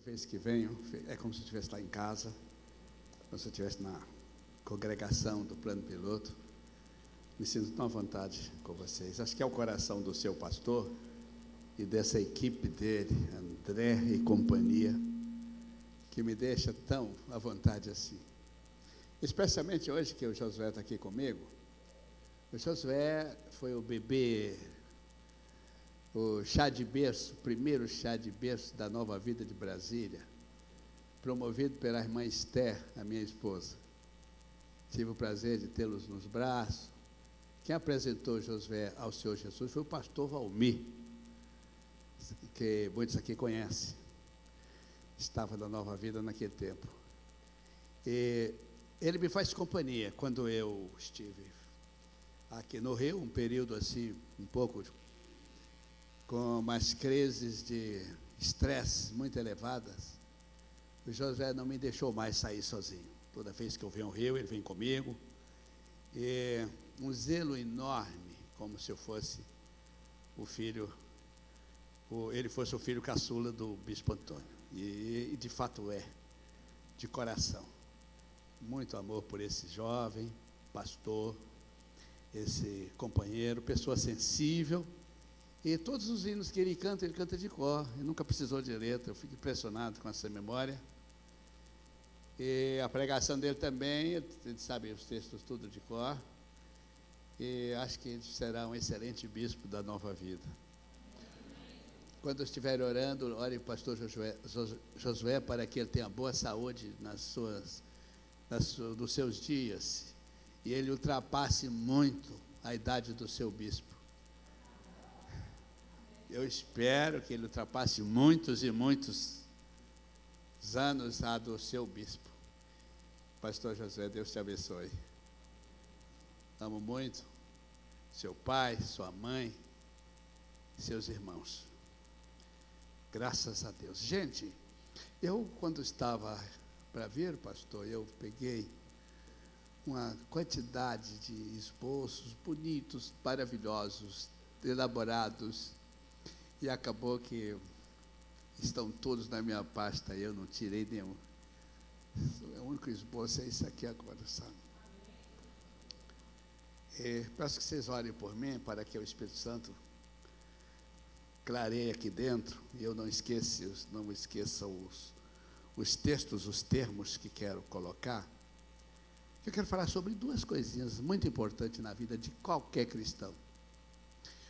vez que venho, é como se eu estivesse lá em casa, como se eu estivesse na congregação do Plano Piloto. Me sinto tão à vontade com vocês. Acho que é o coração do seu pastor e dessa equipe dele, André e companhia, que me deixa tão à vontade assim. Especialmente hoje que o Josué está aqui comigo. O Josué foi o bebê, o chá de berço, o primeiro chá de berço da Nova Vida de Brasília, promovido pela irmã Esther, a minha esposa. Tive o prazer de tê-los nos braços. Quem apresentou Josué ao Senhor Jesus foi o pastor Valmir, que muitos aqui conhecem. Estava na Nova Vida naquele tempo. E ele me faz companhia quando eu estive aqui no Rio, um período assim, um pouco com umas crises de estresse muito elevadas. O Josué não me deixou mais sair sozinho. Toda vez que eu venho ao Rio, ele vem comigo. E um zelo enorme, como se eu fosse o filho, ele fosse o filho caçula do Bispo Antônio. E de fato é, de coração. Muito amor por esse jovem pastor, esse companheiro, pessoa sensível. E todos os hinos que ele canta de cor. Ele nunca precisou de letra. Eu fico impressionado com essa memória. E a pregação dele também, ele sabe os textos tudo de cor. E acho que ele será um excelente bispo da Nova Vida. Quando eu estiver orando, ore o pastor Josué para que ele tenha boa saúde nos seus dias. E ele ultrapasse muito a idade do seu bispo. Eu espero que ele ultrapasse muitos e muitos anos a do seu bispo. Pastor Josué, Deus te abençoe. Amo muito seu pai, sua mãe, seus irmãos. Graças a Deus. Gente, eu quando estava para vir, pastor, eu peguei uma quantidade de esboços bonitos, maravilhosos, elaborados, e acabou que estão todos na minha pasta, eu não tirei nenhum. O único esboço é isso aqui agora, sabe? Peço que vocês orem por mim, para que o Espírito Santo clareie aqui dentro, e eu não esqueça os textos, os termos que quero colocar. Eu quero falar sobre duas coisinhas muito importantes na vida de qualquer cristão.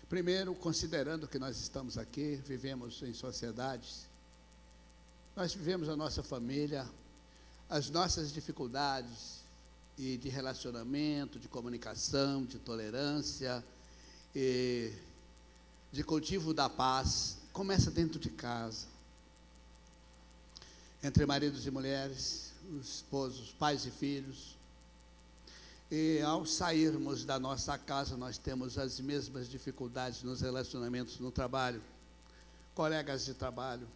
Primeiro, considerando que nós estamos aqui, vivemos em sociedades, nós vivemos a nossa família, as nossas dificuldades e de relacionamento, de comunicação, de tolerância, e de cultivo da paz, começa dentro de casa, entre maridos e mulheres, os esposos, pais e filhos. E ao sairmos da nossa casa, nós temos as mesmas dificuldades nos relacionamentos no trabalho, colegas de trabalho.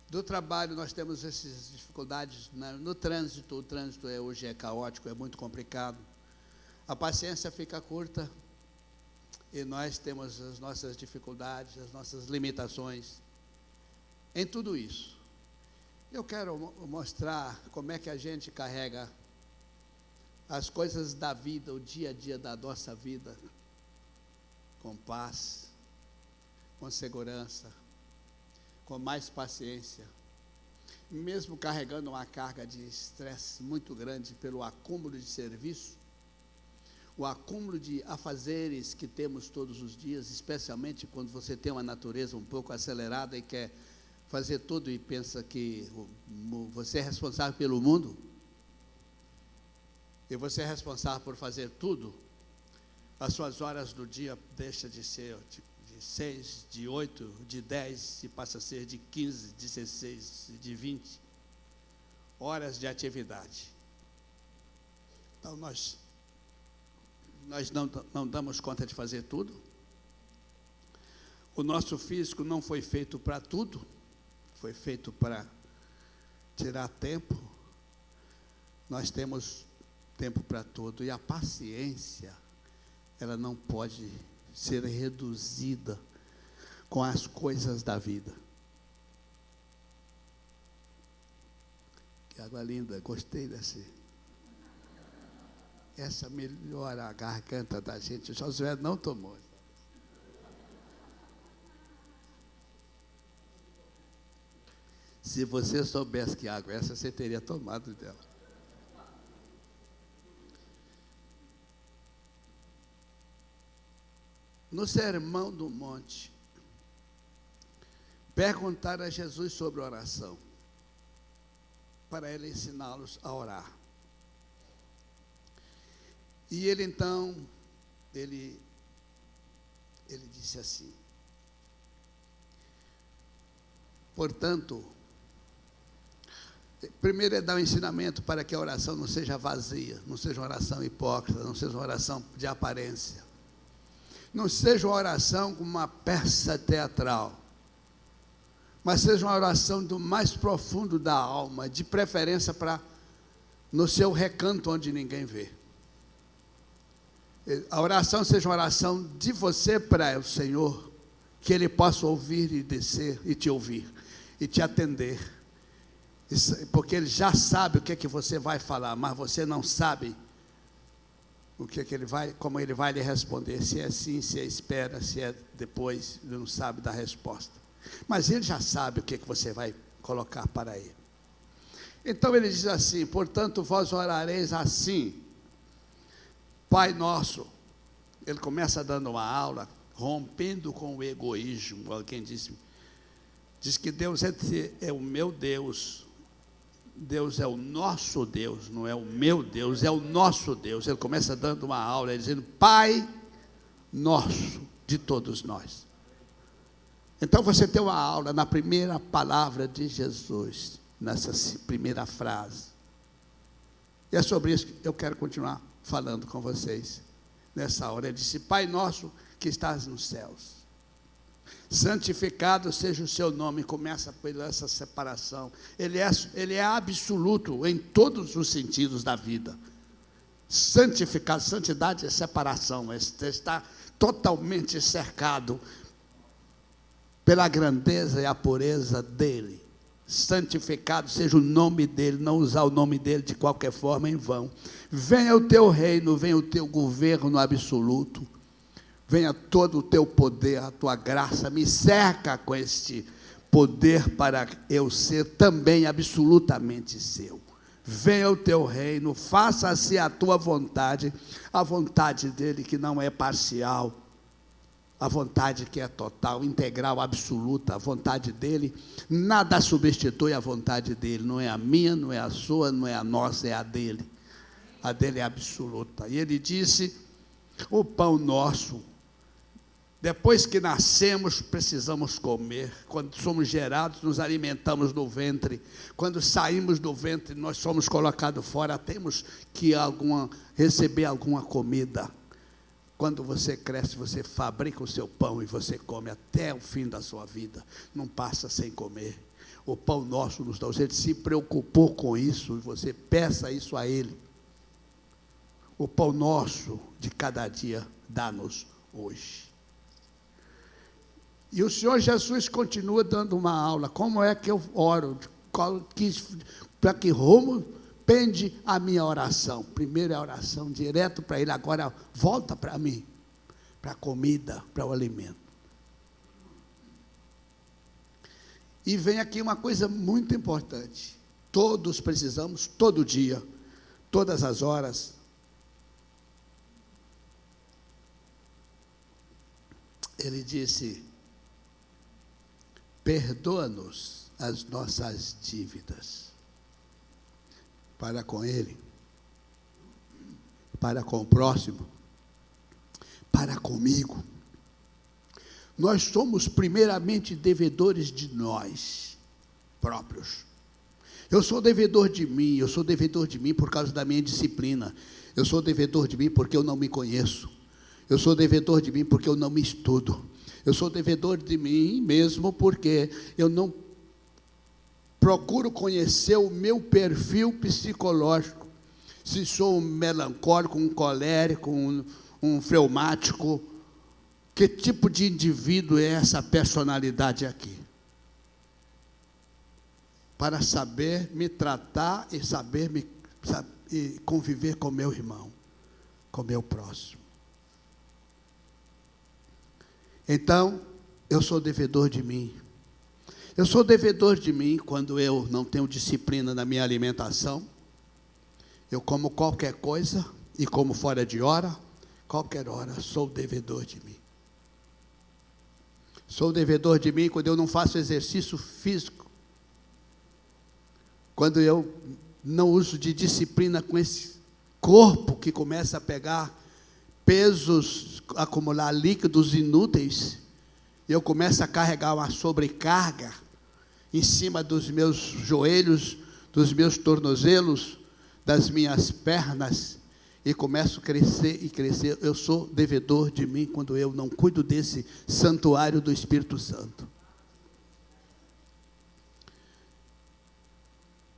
Do trabalho nós temos essas dificuldades no trânsito. O trânsito hoje é caótico, é muito complicado. A paciência fica curta e nós temos as nossas dificuldades, as nossas limitações em tudo isso. Eu quero mostrar como é que a gente carrega as coisas da vida, o dia a dia da nossa vida, com paz, com segurança, com mais paciência, mesmo carregando uma carga de estresse muito grande pelo acúmulo de serviço, o acúmulo de afazeres que temos todos os dias, especialmente quando você tem uma natureza um pouco acelerada e quer fazer tudo e pensa que você é responsável pelo mundo, e você é responsável por fazer tudo, as suas horas do dia deixam de ser de 6, de 8, de 10, e passa a ser de 15, 16, de 20 horas de atividade. Então, nós não damos conta de fazer tudo. O nosso físico não foi feito para tudo, foi feito para tirar tempo. Nós temos tempo para tudo, e a paciência, ela não pode ser reduzida com as coisas da vida. água linda, gostei desse. Essa melhora a garganta da gente. O Josué não tomou. Se você soubesse que água essa, você teria tomado dela. No Sermão do Monte, perguntaram a Jesus sobre oração, para ele ensiná-los a orar. E ele então, ele disse assim: portanto, primeiro é dar um ensinamento para que a oração não seja vazia, não seja uma oração hipócrita, não seja uma oração de aparência, não seja uma oração como uma peça teatral, mas seja uma oração do mais profundo da alma, de preferência no seu recanto onde ninguém vê. A oração seja uma oração de você para o Senhor, que Ele possa ouvir e descer e te ouvir, e te atender, porque Ele já sabe o que é que você vai falar, mas você não sabe o que é que como Ele vai lhe responder, se é sim, se é espera, se é depois, Ele não sabe da resposta, mas Ele já sabe o que é que você vai colocar para Ele. Então Ele diz assim: portanto vós orareis assim: Pai nosso. Ele começa dando uma aula, rompendo com o egoísmo. Alguém diz que Deus é o meu Deus. Deus é o nosso Deus, não é o meu Deus, é o nosso Deus. Ele começa dando uma aula, dizendo: Pai nosso, de todos nós. Então você tem uma aula na primeira palavra de Jesus, nessa primeira frase. E é sobre isso que eu quero continuar falando com vocês nessa hora. Ele disse: Pai nosso que estás nos céus, santificado seja o seu nome. Começa por essa separação. Ele é absoluto em todos os sentidos da vida. Santificado, santidade é separação, está totalmente cercado pela grandeza e a pureza dele. Santificado seja o nome dele, não usar o nome dele de qualquer forma em vão. Venha o teu reino, venha o teu governo absoluto, venha todo o teu poder, a tua graça, me cerca com este poder para eu ser também absolutamente seu. Venha o teu reino, faça-se a tua vontade, a vontade dele que não é parcial, a vontade que é total, integral, absoluta. A vontade dele, nada substitui a vontade dele, não é a minha, não é a sua, não é a nossa, é a dele é absoluta. E ele disse: o pão nosso, depois que nascemos precisamos comer, quando somos gerados nos alimentamos no ventre, quando saímos do ventre nós somos colocados fora, temos que receber alguma comida. Quando você cresce, você fabrica o seu pão e você come até o fim da sua vida, não passa sem comer. O pão nosso nos dá. Ele se preocupou com isso, e você peça isso a Ele. O pão nosso de cada dia dá-nos hoje. E o Senhor Jesus continua dando uma aula. Como é que eu oro? Para que rumo pende a minha oração? Primeiro é a oração direto para Ele, agora volta para mim, para a comida, para o alimento. E vem aqui uma coisa muito importante. Todos precisamos, todo dia, todas as horas. Ele disse: perdoa-nos as nossas dívidas. Para com Ele, para com o próximo, para comigo. Nós somos primeiramente devedores de nós próprios. Eu sou devedor de mim, por causa da minha disciplina. Eu sou devedor de mim porque eu não me conheço. Eu sou devedor de mim porque eu não me estudo. Eu sou devedor de mim mesmo porque eu não procuro conhecer o meu perfil psicológico, se sou um melancólico, um colérico, um fleumático, que tipo de indivíduo é essa personalidade aqui? para saber me tratar e e conviver com meu irmão, com meu próximo. Então, eu sou devedor de mim. Eu sou devedor de mim quando eu não tenho disciplina na minha alimentação. Eu como qualquer coisa e como fora de hora, qualquer hora, sou devedor de mim. Sou devedor de mim quando eu não faço exercício físico. Quando eu não uso de disciplina com esse corpo que começa a pegar pesos, acumular líquidos inúteis, eu começo a carregar uma sobrecarga em cima dos meus joelhos, dos meus tornozelos, das minhas pernas, e começo a crescer e crescer. Eu sou devedor de mim quando eu não cuido desse santuário do Espírito Santo.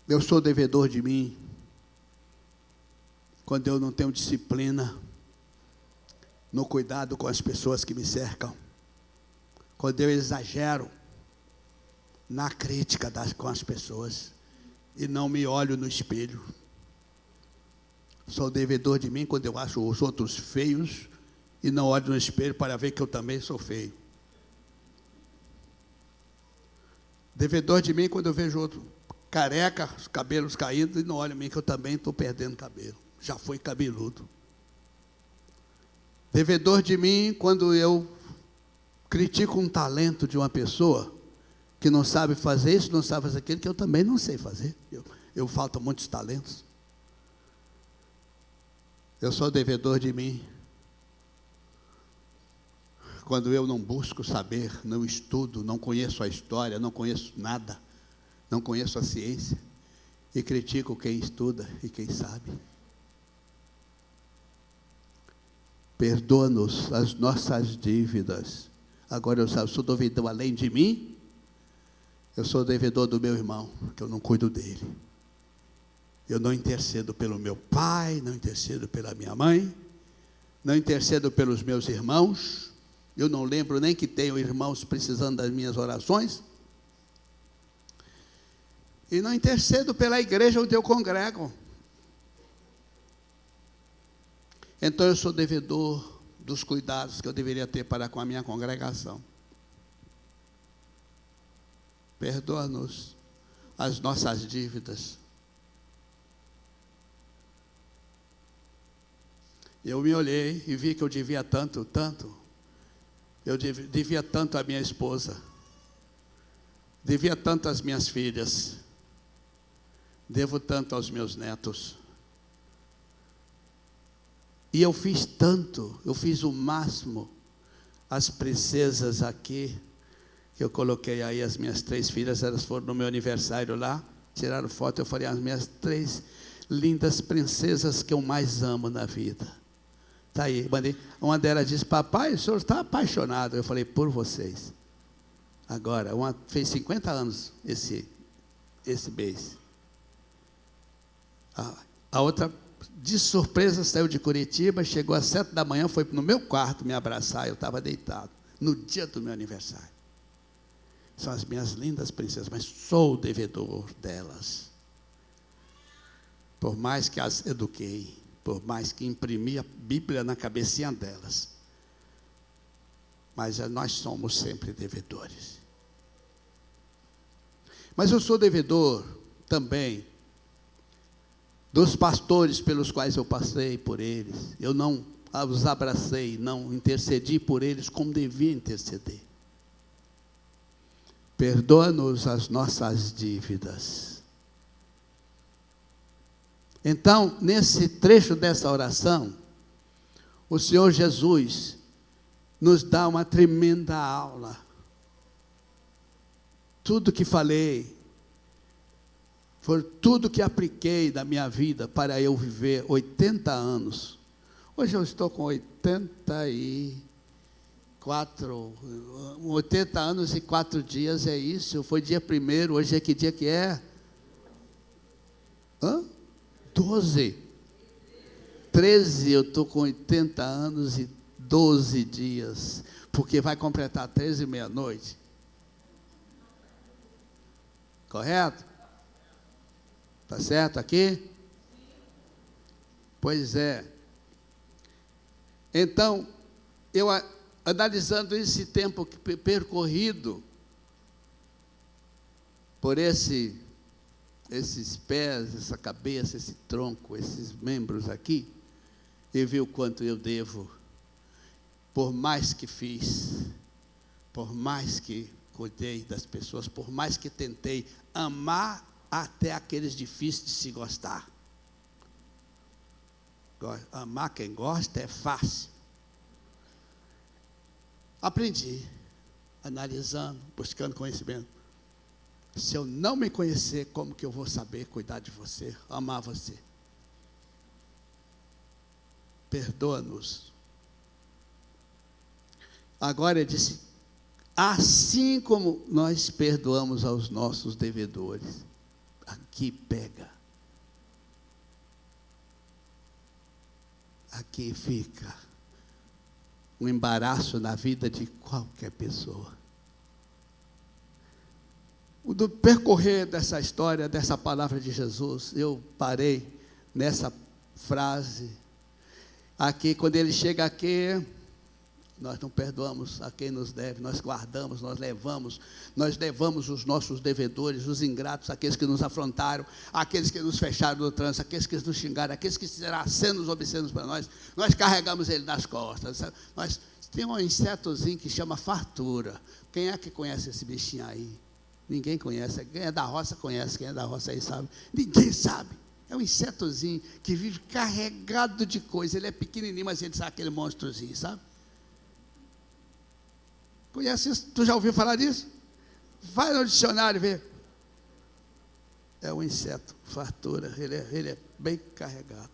Eu sou devedor de mim quando eu não tenho disciplina no cuidado com as pessoas que me cercam, quando eu exagero na crítica com as pessoas e não me olho no espelho. Sou devedor de mim quando eu acho os outros feios e não olho no espelho para ver que eu também sou feio. Devedor de mim quando eu vejo outro careca, os cabelos caídos, e não olho em mim que eu também estou perdendo cabelo. Já fui cabeludo. Devedor de mim quando eu critico um talento de uma pessoa que não sabe fazer isso, não sabe fazer aquilo, que eu também não sei fazer. Eu faltam muitos talentos. Eu sou devedor de mim quando eu não busco saber, não estudo, não conheço a história, não conheço nada, não conheço a ciência, e critico quem estuda e quem sabe. Perdoa-nos as nossas dívidas. Agora eu sou devedor além de mim, eu sou devedor do meu irmão, que eu não cuido dele. Eu não intercedo pelo meu pai, não intercedo pela minha mãe, não intercedo pelos meus irmãos. Eu não lembro nem que tenho irmãos precisando das minhas orações. E não intercedo pela igreja onde eu congrego. Então eu sou devedor dos cuidados que eu deveria ter para com a minha congregação. Perdoa-nos as nossas dívidas. Eu me olhei e vi que eu devia tanto. Eu devia tanto à minha esposa. Devia tanto às minhas filhas. Devo tanto aos meus netos. E eu fiz tanto, eu fiz o máximo. As princesas aqui, que eu coloquei aí as minhas 3 filhas, elas foram no meu aniversário lá, tiraram foto, eu falei, as minhas 3 lindas princesas que eu mais amo na vida. Está aí, uma delas disse, papai, o senhor está apaixonado. Eu falei, por vocês. Agora, uma fez 50 anos esse mês. A outra, de surpresa, saiu de Curitiba, chegou às 7 da manhã, foi no meu quarto me abraçar, eu estava deitado, no dia do meu aniversário. São as minhas lindas princesas, mas sou o devedor delas. Por mais que as eduquei, por mais que imprimi a Bíblia na cabecinha delas, mas nós somos sempre devedores. Mas eu sou devedor também dos pastores pelos quais eu passei por eles. Eu não os abracei, não intercedi por eles como devia interceder. Perdoa-nos as nossas dívidas. Então, nesse trecho dessa oração, o Senhor Jesus nos dá uma tremenda aula. Tudo que falei, foi tudo que apliquei da minha vida para eu viver 80 anos. Hoje eu estou com 80 anos e 4 dias, é isso. Foi dia 1º, hoje é que dia que é? 12. 13, eu estou com 80 anos e 12 dias, porque vai completar 13 meia-noite. Correto? Está certo aqui? Pois é. Então, eu analisando esse tempo percorrido por esses pés, essa cabeça, esse tronco, esses membros aqui, eu vi o quanto eu devo, por mais que fiz, por mais que cuidei das pessoas, por mais que tentei amar até aqueles difíceis de se gostar. Amar quem gosta é fácil. Aprendi, analisando, buscando conhecimento. Se eu não me conhecer, como que eu vou saber cuidar de você, amar você? Perdoa-nos. Agora ele disse, assim como nós perdoamos aos nossos devedores, aqui pega. Aqui fica um embaraço na vida de qualquer pessoa. Do percorrer dessa história, dessa palavra de Jesus, eu parei nessa frase. Aqui, quando ele chega aqui, nós não perdoamos a quem nos deve, nós guardamos, nós levamos os nossos devedores, os ingratos, aqueles que nos afrontaram, aqueles que nos fecharam no trânsito, aqueles que nos xingaram, aqueles que fizeram acenos obscenos para nós carregamos ele nas costas. Nós temos um insetozinho que chama fartura. Quem é que conhece esse bichinho aí? Ninguém conhece. Quem é da roça conhece, quem é da roça aí sabe. Ninguém sabe. É um insetozinho que vive carregado de coisa. Ele é pequenininho, mas ele sabe aquele monstrozinho, sabe? Conhece isso? Tu já ouviu falar disso? Vai no dicionário e vê. É um inseto, fartura. Ele é bem carregado.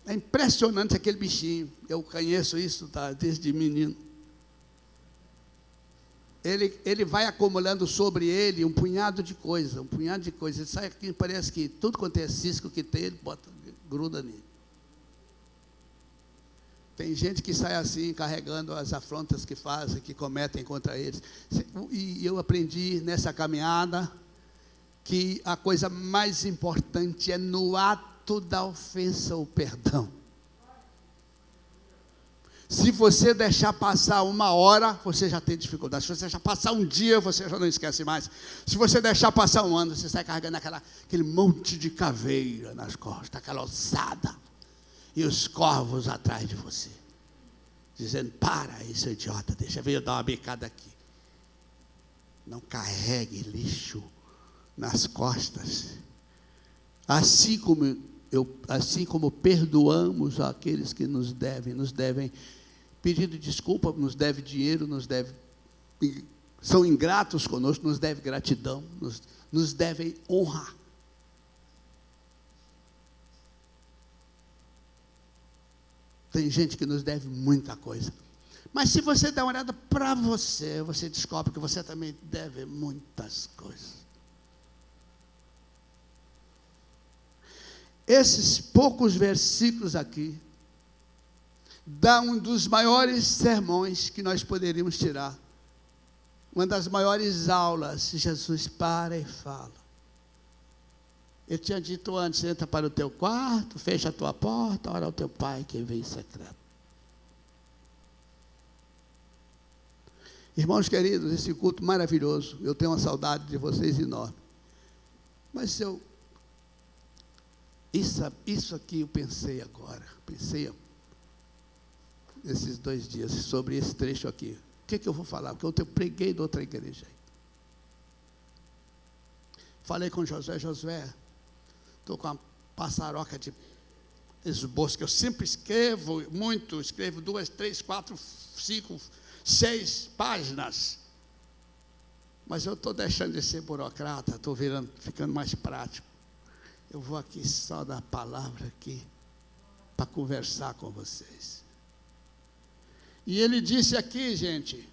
É impressionante aquele bichinho. Eu conheço isso desde menino. Ele vai acumulando sobre ele um punhado de coisa. Ele sai aqui, parece que tudo quanto é cisco que tem, ele gruda nele. Tem gente que sai assim, carregando as afrontas que fazem, que cometem contra eles. E eu aprendi nessa caminhada que a coisa mais importante é no ato da ofensa o perdão. Se você deixar passar 1 hora, você já tem dificuldade. Se você deixar passar 1 dia, você já não esquece mais. Se você deixar passar 1 ano, você sai carregando aquele monte de caveira nas costas, aquela ossada. E os corvos atrás de você, dizendo, para isso, idiota, deixa eu dar uma bicada aqui. Não carregue lixo nas costas. Assim como perdoamos aqueles que nos devem pedindo desculpa, nos devem dinheiro, são ingratos conosco, nos devem gratidão, nos devem honra. Tem gente que nos deve muita coisa. Mas se você der uma olhada para você, você descobre que você também deve muitas coisas. Esses poucos versículos aqui dão um dos maiores sermões que nós poderíamos tirar. Uma das maiores aulas. Jesus para e fala. Eu tinha dito antes, entra para o teu quarto, fecha a tua porta, ora ao teu pai que vem em secreto. Irmãos queridos, esse culto maravilhoso, eu tenho uma saudade de vocês enorme. Mas isso aqui eu pensei agora, esses 2 dias, sobre esse trecho aqui. O que eu vou falar? Porque eu preguei de outra igreja. Falei com Josué, estou com uma passaroca de esboço, que eu sempre escrevo 2, 3, 4, 5, 6 páginas. Mas eu estou deixando de ser burocrata, estou ficando mais prático. Eu vou aqui só dar a palavra aqui, para conversar com vocês. E ele disse aqui, gente,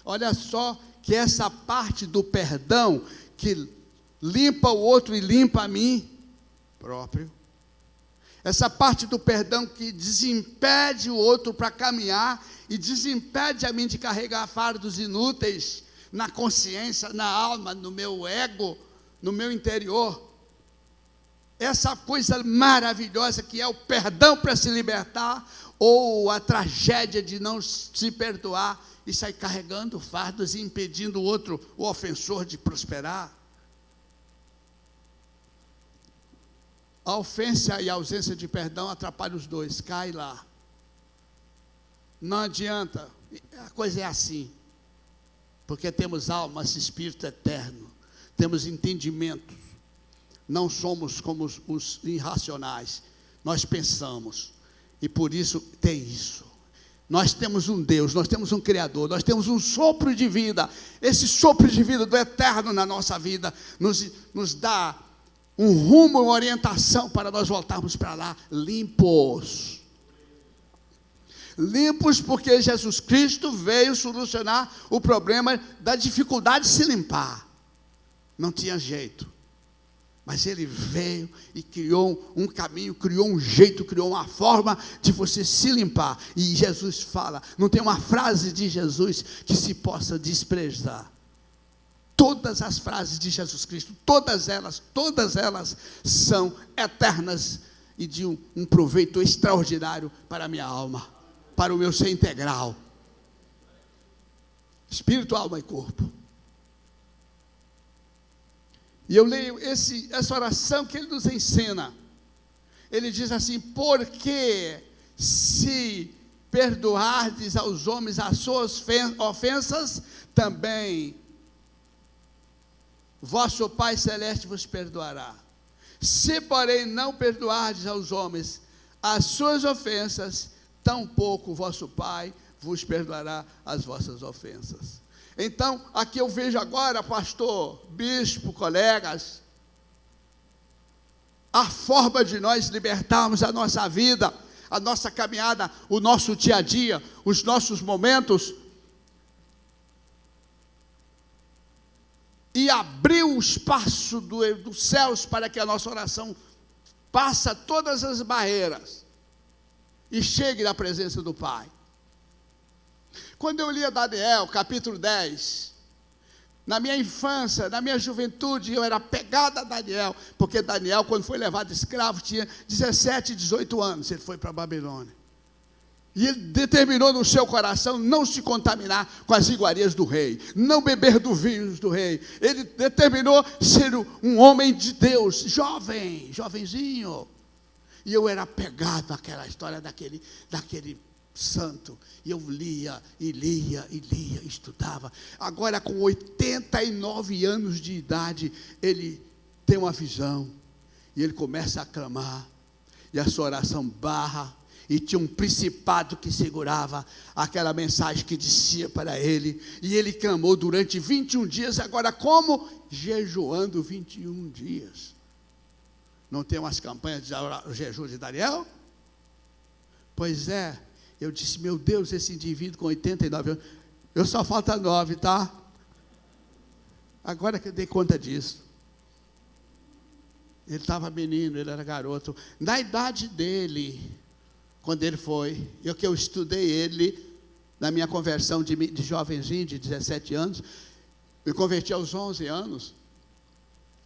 olha só, que essa parte do perdão, que limpa o outro e limpa a mim próprio. Essa parte do perdão que desimpede o outro para caminhar e desimpede a mim de carregar fardos inúteis na consciência, na alma, no meu ego, no meu interior. essa coisa maravilhosa que é o perdão para se libertar, ou a tragédia de não se perdoar e sair carregando fardos e impedindo o ofensor, de prosperar. A ofensa e a ausência de perdão atrapalham os dois, cai lá. Não adianta, a coisa é assim, porque temos alma, espírito eterno, temos entendimento, não somos como os irracionais, nós pensamos, e por isso tem isso. Nós temos um Deus, nós temos um Criador, nós temos um sopro de vida. Esse sopro de vida do eterno na nossa vida nos dá um rumo, uma orientação para nós voltarmos para lá limpos. Limpos porque Jesus Cristo veio solucionar o problema da dificuldade de se limpar. Não tinha jeito. Mas Ele veio e criou um caminho, criou um jeito, criou uma forma de você se limpar. E Jesus fala, não tem uma frase de Jesus que se possa desprezar. Todas as frases de Jesus Cristo, todas elas são eternas e de um proveito extraordinário para a minha alma, para o meu ser integral, espírito, alma e corpo. E eu leio essa oração que ele nos ensina. Ele diz assim: porque se perdoardes aos homens as suas ofensas, também vosso Pai Celeste vos perdoará. Se, porém, não perdoardes aos homens as suas ofensas, tampouco o vosso Pai vos perdoará as vossas ofensas. Então, aqui eu vejo agora, pastor, bispo, colegas, a forma de nós libertarmos a nossa vida, a nossa caminhada, o nosso dia a dia, os nossos momentos, e abrir o espaço dos céus para que a nossa oração passe todas as barreiras e chegue na presença do Pai. Quando eu lia Daniel, capítulo 10, na minha infância, na minha juventude, eu era pegado a Daniel, porque Daniel, quando foi levado escravo, tinha 17, 18 anos, ele foi para a Babilônia. E ele determinou no seu coração não se contaminar com as iguarias do rei, não beber do vinho do rei. Ele determinou ser um homem de Deus, jovenzinho. E eu era pegado àquela história daquele santo, e eu lia, estudava. Agora, com 89 anos de idade, ele tem uma visão, e ele começa a clamar, e a sua oração barra, e tinha um principado que segurava aquela mensagem que descia para ele, e ele clamou durante 21 dias, agora como? Jejuando 21 dias. Não tem umas campanhas de jejum de Daniel? Pois é. Eu disse, meu Deus, esse indivíduo com 89 anos, eu só falta 9, tá? Agora que eu dei conta disso. Ele estava menino, ele era garoto. Na idade dele, quando ele foi, eu estudei ele, na minha conversão de jovenzinho, de 17 anos, me converti aos 11 anos.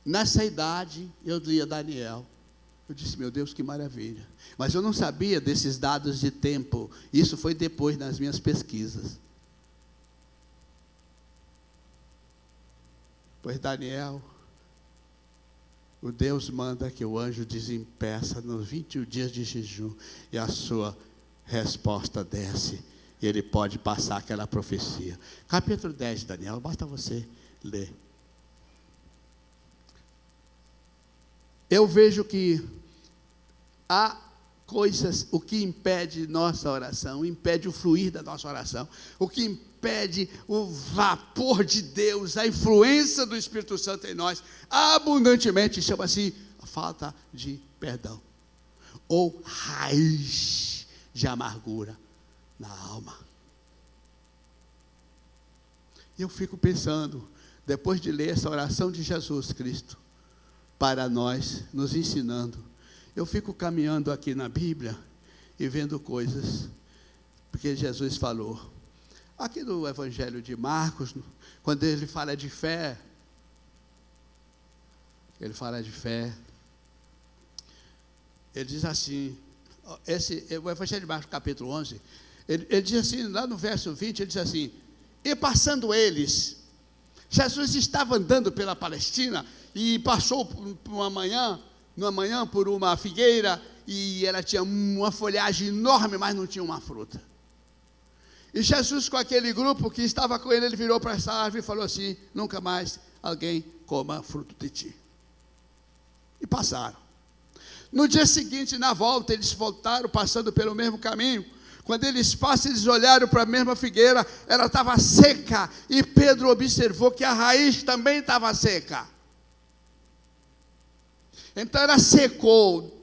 Nessa idade, eu lia Daniel. Eu disse, meu Deus, que maravilha. Mas eu não sabia desses dados de tempo. Isso foi depois nas minhas pesquisas. Pois Daniel, o Deus manda que o anjo desempeça nos 21 dias de jejum, e a sua resposta desce, e ele pode passar aquela profecia. Capítulo 10 de Daniel, basta você ler. Eu vejo que há coisas, o que impede nossa oração, impede o fluir da nossa oração, o que impede o vapor de Deus, a influência do Espírito Santo em nós, abundantemente, chama-se a falta de perdão, ou raiz de amargura na alma. Eu fico pensando, depois de ler essa oração de Jesus Cristo, para nós, nos ensinando, eu fico caminhando aqui na Bíblia e vendo coisas, porque Jesus falou, aqui no Evangelho de Marcos, quando ele fala de fé, Ele diz assim, o Evangelho de Marcos, capítulo 11, ele diz assim, lá no verso 20, ele diz assim: e passando eles, Jesus estava andando pela Palestina e passou por uma manhã por uma figueira, e ela tinha uma folhagem enorme, mas não tinha uma fruta. E Jesus, com aquele grupo que estava com ele, ele virou para essa árvore e falou assim: nunca mais alguém coma fruto de ti. E passaram. No dia seguinte, na volta, eles voltaram, passando pelo mesmo caminho. Quando eles passam, eles olharam para a mesma figueira, ela estava seca, e Pedro observou que a raiz também estava seca. Então ela secou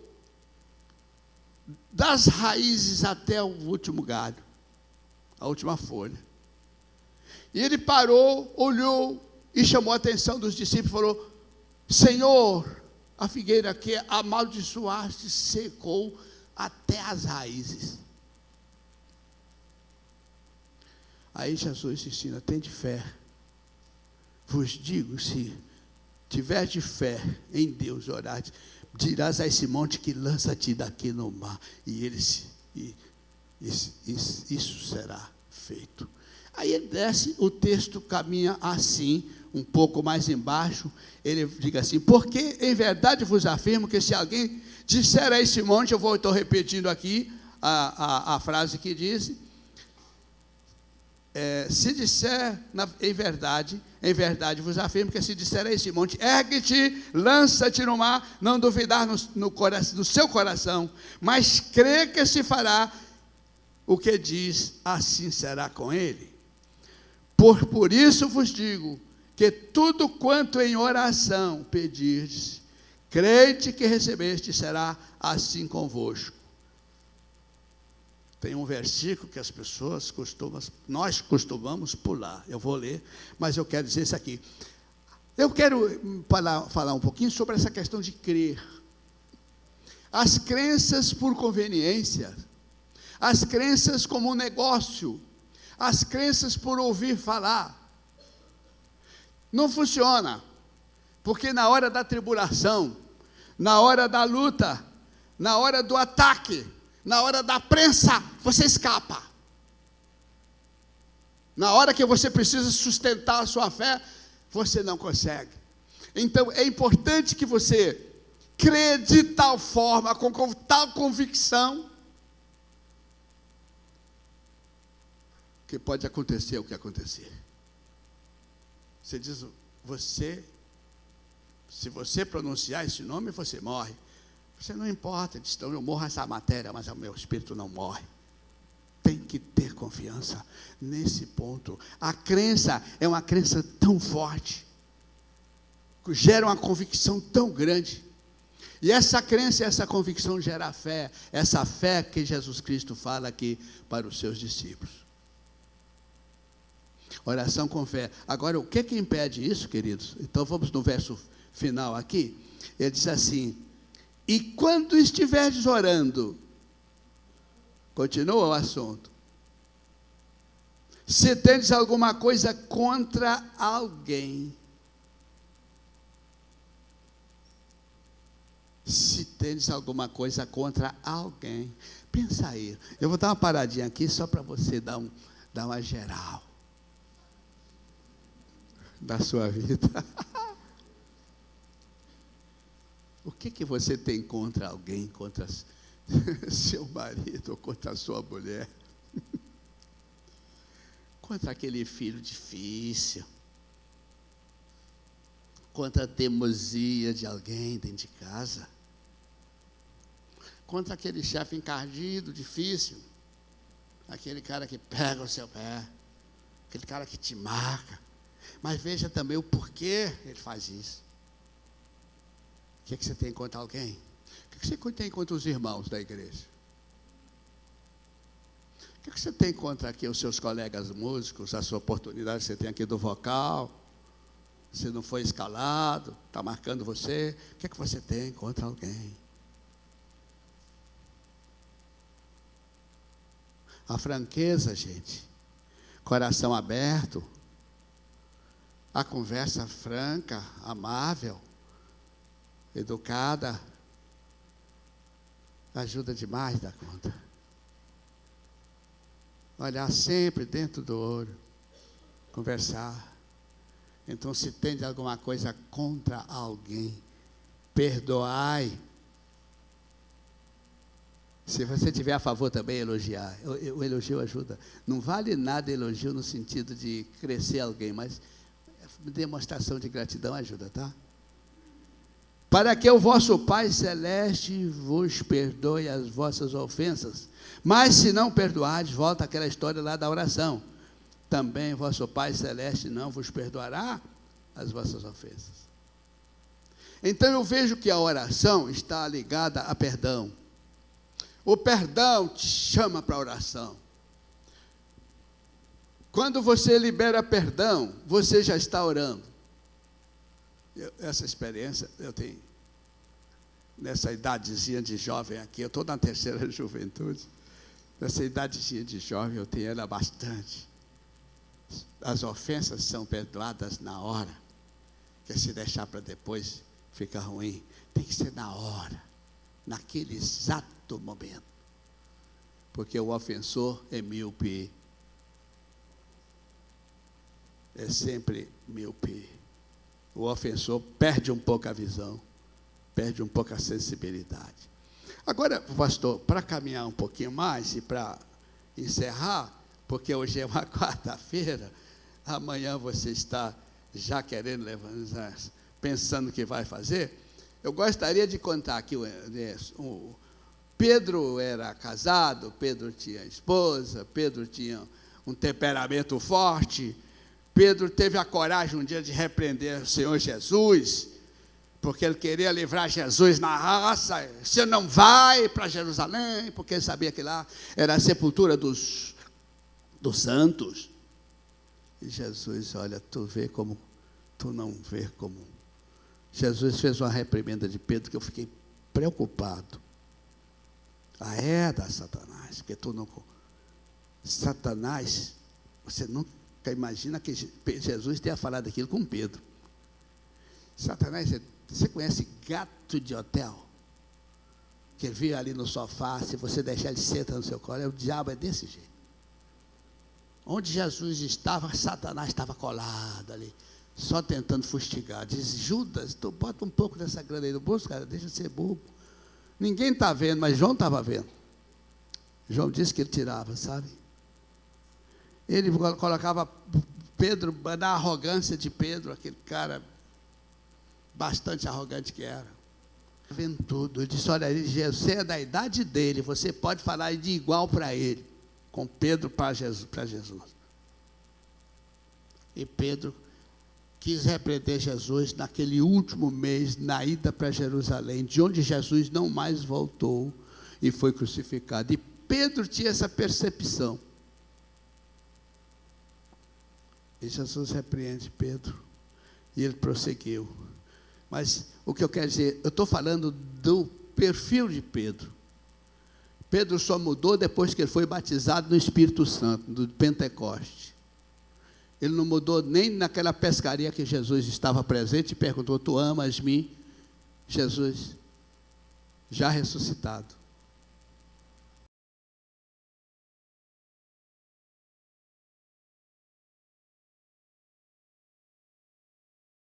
das raízes até o último galho, a última folha. E ele parou, olhou e chamou a atenção dos discípulos e falou: Senhor, a figueira que amaldiçoaste secou até as raízes. Aí Jesus ensina: tende fé. Vos digo, se tiver de fé em Deus, orar, dirás a esse monte que lança-te daqui no mar, e isso será feito. Aí ele desce, o texto caminha assim, um pouco mais embaixo, ele diz assim: porque em verdade vos afirmo que se alguém disser a esse monte, estou repetindo aqui a frase que disse, se disser em verdade vos afirmo que se disser a esse monte, ergue-te, lança-te no mar, não duvidar no seu coração, mas crê que se fará o que diz, assim será com ele. Por isso vos digo, que tudo quanto em oração pedirdes, crede que recebeste, será assim convosco. Tem um versículo que as pessoas nós costumamos pular. Eu vou ler, mas eu quero dizer isso aqui. Eu quero falar um pouquinho sobre essa questão de crer. As crenças por conveniência, as crenças como um negócio, as crenças por ouvir falar, não funciona, porque na hora da tribulação, na hora da luta, na hora do ataque, na hora da prensa, você escapa. Na hora que você precisa sustentar a sua fé, você não consegue. Então é importante que você crê de tal forma, com tal convicção, que pode acontecer o que acontecer. Você diz, se você pronunciar esse nome, você morre. Você não importa, diz, então eu morro essa matéria, mas o meu espírito não morre. Tem que ter confiança nesse ponto. A crença é uma crença tão forte, que gera uma convicção tão grande. E essa crença e essa convicção gera fé, essa fé que Jesus Cristo fala aqui para os seus discípulos. Oração com fé. Agora, o que impede isso, queridos? Então vamos no verso final aqui. Ele diz assim: e quando estiveres orando, continua o assunto, se tendes alguma coisa contra alguém, se tendes alguma coisa contra alguém, pensa aí, eu vou dar uma paradinha aqui só para você dar uma geral da sua vida. O que você tem contra alguém, contra seu marido, ou contra a sua mulher? Contra aquele filho difícil, contra a teimosia de alguém dentro de casa, contra aquele chefe encardido, difícil, aquele cara que pega o seu pé, aquele cara que te marca. Mas veja também o porquê ele faz isso. O que você tem contra alguém? O que você tem contra os irmãos da igreja? O que você tem contra aqui os seus colegas músicos, a sua oportunidade que você tem aqui do vocal? Você não foi escalado, está marcando você. O que você tem contra alguém? A franqueza, gente, coração aberto, a conversa franca, amável, educada, ajuda demais da conta. Olhar sempre dentro do olho, conversar. Então, se tem de alguma coisa contra alguém, perdoai. Se você tiver a favor também, elogiar. O elogio ajuda. Não vale nada elogio no sentido de crescer alguém, mas demonstração de gratidão ajuda, tá? Para que o vosso Pai Celeste vos perdoe as vossas ofensas. Mas se não perdoardes, volta aquela história lá da oração. Também vosso Pai Celeste não vos perdoará as vossas ofensas. Então eu vejo que a oração está ligada a perdão. O perdão te chama para a oração. Quando você libera perdão, você já está orando. Essa experiência eu tenho. Nessa idadezinha de jovem aqui, eu estou na terceira juventude. Nessa idadezinha de jovem, eu tenho ela bastante. As ofensas são perdoadas na hora. Porque se deixar para depois, fica ruim. Tem que ser na hora, naquele exato momento. Porque o ofensor é míope. É sempre míope. O ofensor perde um pouco a visão, perde um pouco a sensibilidade. Agora, pastor, para caminhar um pouquinho mais e para encerrar, porque hoje é uma quarta-feira, amanhã você está já querendo levantar, pensando o que vai fazer, eu gostaria de contar aqui, Pedro era casado, Pedro tinha esposa, Pedro tinha um temperamento forte. Pedro teve a coragem um dia de repreender o Senhor Jesus, porque ele queria livrar Jesus na raça. Você não vai para Jerusalém, porque ele sabia que lá era a sepultura dos santos. E Jesus, olha, tu vê como, tu não vê como. Jesus fez uma reprimenda de Pedro que eu fiquei preocupado. Da Satanás, porque tu não... Satanás, você nunca imagina que Jesus tenha falado aquilo com Pedro. Satanás, você conhece gato de hotel? Que vive ali no sofá, se você deixar ele senta no seu colo, o diabo é desse jeito. Onde Jesus estava, Satanás estava colado ali, só tentando fustigar. Diz, Judas, tu bota um pouco dessa grana aí no bolso, cara, deixa de ser bobo. Ninguém está vendo, mas João estava vendo. João disse que ele tirava, sabe? Ele colocava Pedro, na arrogância de Pedro, aquele cara bastante arrogante que era. Vendo tudo, ele disse, olha, você é da idade dele, você pode falar de igual para ele, com Pedro para Jesus. E Pedro quis repreender Jesus naquele último mês, na ida para Jerusalém, de onde Jesus não mais voltou e foi crucificado. E Pedro tinha essa percepção. E Jesus repreende Pedro. E ele prosseguiu. Mas o que eu quero dizer, eu estou falando do perfil de Pedro. Pedro só mudou depois que ele foi batizado no Espírito Santo, do Pentecoste. Ele não mudou nem naquela pescaria que Jesus estava presente e perguntou, tu amas-me? Jesus, já ressuscitado.